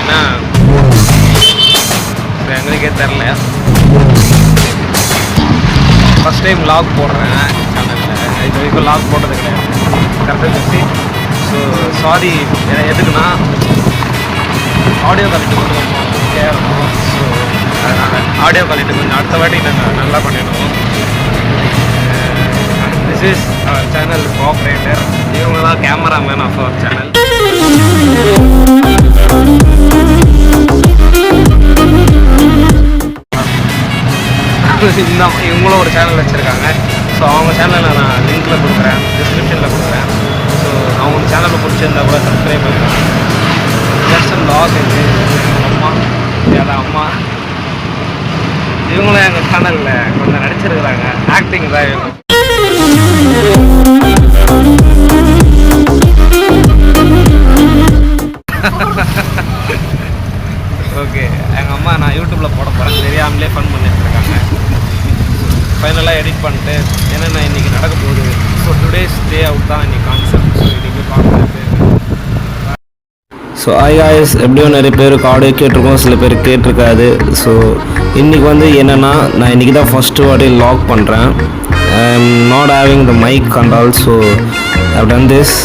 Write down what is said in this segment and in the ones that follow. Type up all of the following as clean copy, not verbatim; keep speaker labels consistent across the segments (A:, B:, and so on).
A: ஏன்னா எங்களுக்கே தெரில. ஃபஸ்ட் டைம் லாக் போடுறேன் சேனலில். இது வரைக்கும் லாக் போட்டது கிடையாது. கரெக்டாக இருந்துச்சு. So sorry. எதுக்குன்னா ஆடியோ குவாலிட்டி கொஞ்சம் கேட்கணும். ஸோ அதனால் ஆடியோ குவாலிட்டி கொஞ்சம் அடுத்த வாட்டி நாங்கள் நல்லா பண்ணிடுவோம். This is our channel cooperator. இவங்க தான் கேமராமேன் ஆஃப் அவர் சேனல். இவங்களும் ஒரு சேனல் வச்சுருக்காங்க. ஸோ அவங்க சேனலில் நான் லிங்க்கில் கொடுக்குறேன், டிஸ்கிரிப்ஷனில் கொடுக்குறேன். ஸோ அவங்க சேனலில் பிடிச்சிருந்தா கூட சப்ஸ்கிரைப் பண்ணிக்கலாம். ஜஸ்ட் லாக் இது அம்மா அம்மா இவங்களும் எங்கள் சேனலில் கொஞ்சம் நடிச்சிருக்கிறாங்க. ஆக்டிங் தான் இவங்க. ஓகே, எங்கள் அம்மா நான் யூடியூப்பில் போட போகிறேன் தெரியாமலே ஃபன் பண்ணிட்டுருக்காங்க. ஃபைனலாக எடிட் பண்ணிட்டு என்னென்ன இன்றைக்கி நடக்க போகுது. ஸோ டுடேஸ் டே அவுட் தான் இன்றைக்கி கான்செப்ட். ஸோ இன்றைக்கி பார்க்குறது. ஸோ ஐஸ் எப்படியோ நிறைய பேருக்கு ஆடியோ கேட்டிருக்கோம், சில பேர் கேட்டிருக்காது. ஸோ இன்றைக்கி வந்து என்னென்னா நான் இன்றைக்கி தான் ஃபஸ்ட்டு வாட்டி லாக் பண்ணுறேன். I am not having the mic and also I done this.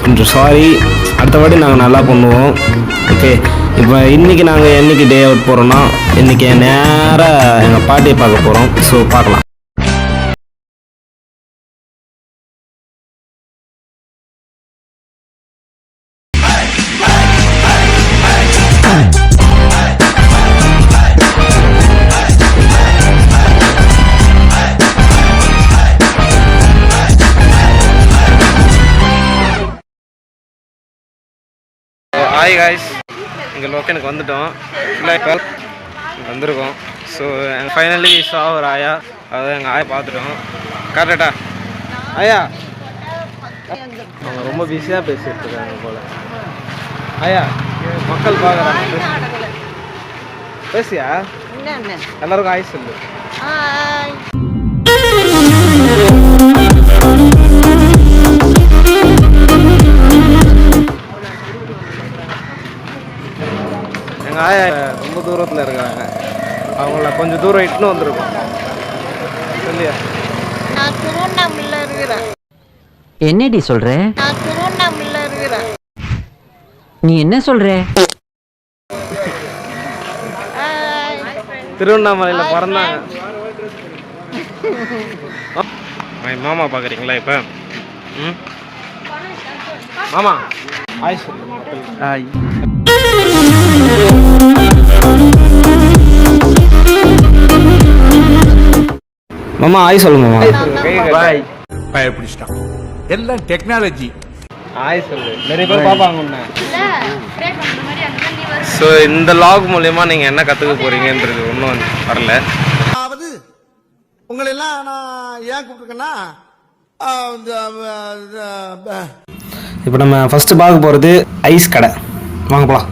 A: கொஞ்சம் சாரி. அடுத்த வாட்டி நாங்கள் நல்லா பண்ணுவோம். ஓகே, இப்போ இன்றைக்கி நாங்கள் என்றைக்கு டே அவுட் போகிறோன்னா இன்றைக்கி நேராக எங்கள் பாட்டியை பார்க்க போகிறோம். ஸோ பார்க்கலாம். ஹாய் காய்ஸ், இங்கே லொக்கேனுக்கு வந்துட்டோம். ஃபுல்லாக வந்திருக்கோம். ஸோ ஃபைனலி சா ஒரு ஆயா, அதாவது எங்கள் ஆயா பார்த்துட்டோம். கரெக்டா ஆயா? அவங்க ரொம்ப பிஸியாக பேசிகிட்டு இருக்காங்க போல். ஆயா மக்கள் பார்க்குறாங்க. பேசியா? எல்லாருக்கும் ஆய் சொல்லு. எங்கள் ஆயா ரொம்ப தூரத்தில் இருக்காங்க. அவங்கள கொஞ்சம் தூரம் இட்டுன்னு வந்துருக்கோம். இல்லையா?
B: நான் திருவண்ணாமலையில் இருக்கிறேன்.
C: என்னடி சொல்ற?
B: நான் திருவண்ணாமலையில் இருக்கிறேன்.
C: நீ என்ன சொல்ற?
A: திருவண்ணாமலையில் பிறந்தாங்க. மாமா பார்க்குறீங்களா இப்போ? ம் மாமா ஆய் சொல்லு. ஆய். மாமா ஆய் சொல்லுங்க மாமா.
D: பயப்பிடிச்சிட்டான். எல்லாம் டெக்னாலஜி.
A: ஆய் சொல்லு. நிறைய பேர் பார்ப்பாங்க உன்னை. ஸோ இந்த லாக் மூலயமா நீங்கள் என்ன கற்றுக்க போகிறீங்கன்றது ஒன்றும் வரல.
E: அதாவது உங்களை எல்லாம் நான் ஏன் கூப்பிட்டுருக்கேன்னா,
A: இப்போ நம்ம ஃபஸ்ட்டு பார்க்க போகிறது ஐஸ் கடை. வாங்க போகலாம்.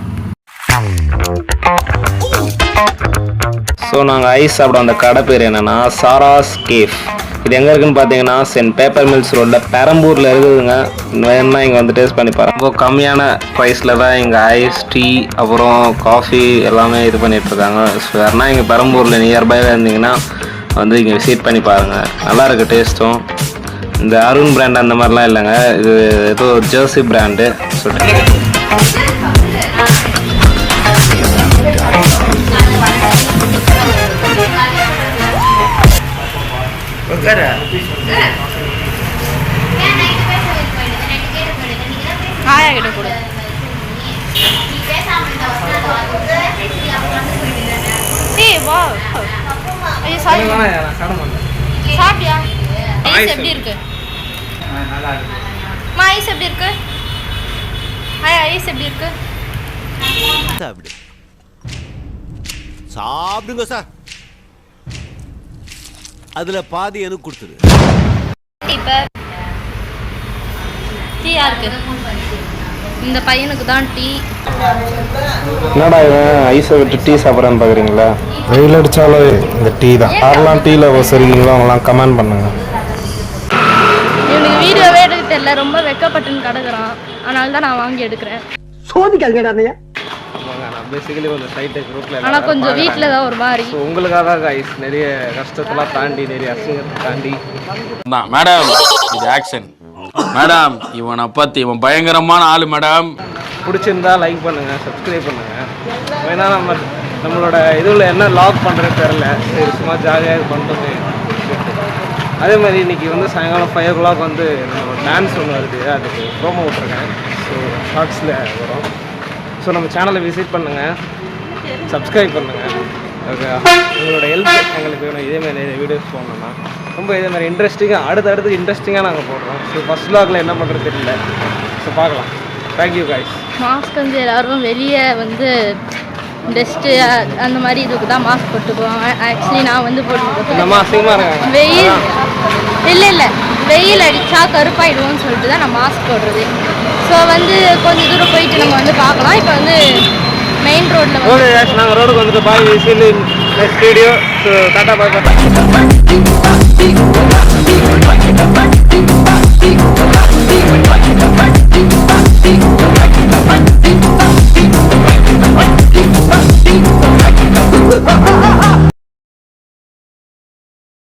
A: ஸோ நாங்கள் ஐஸ் சாப்பிட அந்த கடை பேர் என்னென்னா சாராஸ் கேஃப். இது எங்கே இருக்குதுன்னு பார்த்தீங்கன்னா சென்ட் பேப்பர் மில்ஸ் ரோட்டில் பெரம்பூரில் இருக்குதுங்க. வேணுன்னா இங்கே வந்து டேஸ்ட் பண்ணி பாருங்கள். ரொம்ப கம்மியான ப்ரைஸில் தான் இங்கே ஐஸ், டீ, அப்புறம் காஃபி எல்லாமே இது பண்ணிகிட்ருக்காங்க. ஸோ யாருன்னா இங்கே பெரம்பூரில் நியர்பையில் இருந்தீங்கன்னா வந்து இங்கே விசிட் பண்ணி பாருங்கள். நல்லாயிருக்கு டேஸ்ட்டும். இந்த அருண் பிராண்ட் அந்த மாதிரிலாம் இல்லைங்க, இது ஏதோ ஜெர்சி பிராண்டு சொல்லிட்டு.
B: ஆயா கிட்ட கொடு. ஏய் வா. ஐயோ சாரி. சாப்பிட்டியா? ஐஸ் எப்படி இருக்கு? மா ஐஸ் எப்படி இருக்கு? ஆயா ஐஸ் எப்படி இருக்கு?
E: சாப்பிடு. சாப்பிடுங்க சார். அதுல பாதி எனக்கு கொடுத்துரு.
B: இப்ப டீ யாருக்கு? இந்த பையனுக்கு தான் டீ.
A: என்னடா இவன் ஐஸை விட்டு டீ சாப்பிட்றான்னு பார்க்குறீங்களா? வெயில் அடித்தாலும் இந்த டீ தான். யாரெல்லாம் டீயில் வசதிங்களோ அவங்களாம் கமெண்ட் பண்ணுங்க.
B: இவனுக்கு வீடியோவே எடுக்க தெரியல, ரொம்ப வெக்கப்பட்டுன்னு கிடக்குறான். அதனால தான் நான் வாங்கி எடுக்கிறேன்.
C: சோதிக்காதீங்கடா.
A: ஆமாங்க, பேசிக்கலி கொஞ்சம் சைட்டு குரூப்பில்
B: ஆனால் கொஞ்சம் வீட்டில் தான் ஒரு மாதிரி.
A: ஸோ உங்களுக்காக தான் கைஸ் நிறைய கஷ்டத்தெல்லாம் தாண்டி நிறைய அசிங்கத்தை தாண்டி
F: மேடம் இது ஆக்ஷன் மேடம். இவனை பத்தி இவன் பயங்கரமான ஆளு மேடம்.
A: பிடிச்சிருந்தா லைக் பண்ணுங்கள், சப்ஸ்கிரைப் பண்ணுங்கள். ஏன்னா நம்மளோட இதில் என்ன லாக் பண்ணுறது தெரில, சரி சும்மா ஜாலியாக பண்ணுறது. அதே மாதிரி இன்றைக்கி வந்து சாயங்காலம் 5 o'clock வந்து நம்மளோட டான்ஸ் ஒன்று வருது, அதுக்கு ப்ரோமோ விட்ருக்கேன். ஸோ ஷார்ட்ஸில் வரும். ஸோ நம்ம சேனலை விசிட் பண்ணுங்கள், சப்ஸ்கிரைப் பண்ணுங்கள். ஓகே, உங்களோட ஹெல்ப் எங்களுக்கு வேணும். இதேமாதிரி நிறைய வீடியோஸ் போடணும்னா ரொம்ப இதேமாதிரி இன்ட்ரெஸ்டிங்காக அடுத்தடுத்து இன்ட்ரெஸ்டிங்காக நாங்கள் போடுறோம். ஸோ ஃபஸ்ட் vlogல என்ன பண்ணுறது தெரியல. ஸோ பார்க்கலாம். Thank you guys.
B: மாஸ்க் வந்து எல்லோரும் வெளியே வந்து டஸ்ட்டு அந்த மாதிரி இதுக்கு தான் மாஸ்க் போட்டு போவாங்க. ஆக்சுவலி நான் வந்து போட்டு
A: நம்ம அசிங்கமாக இருக்காங்க.
B: வெயில் இல்லை வெயில் அடித்தா கருப்பாயிடுவோம்னு சொல்லிட்டு தான் நான் மாஸ்க் போடுறது. ஸோ வந்து கொஞ்சம் தூரம் போயிட்டு நம்ம வந்து பார்க்கலாம். இப்போ வந்து மெயின் ரோட்டில்
A: ஓகே கேஷ், நாங்கள் ரோடுக்கு வந்துட்டு பாய் விசில் next video. So tata bye பாய்.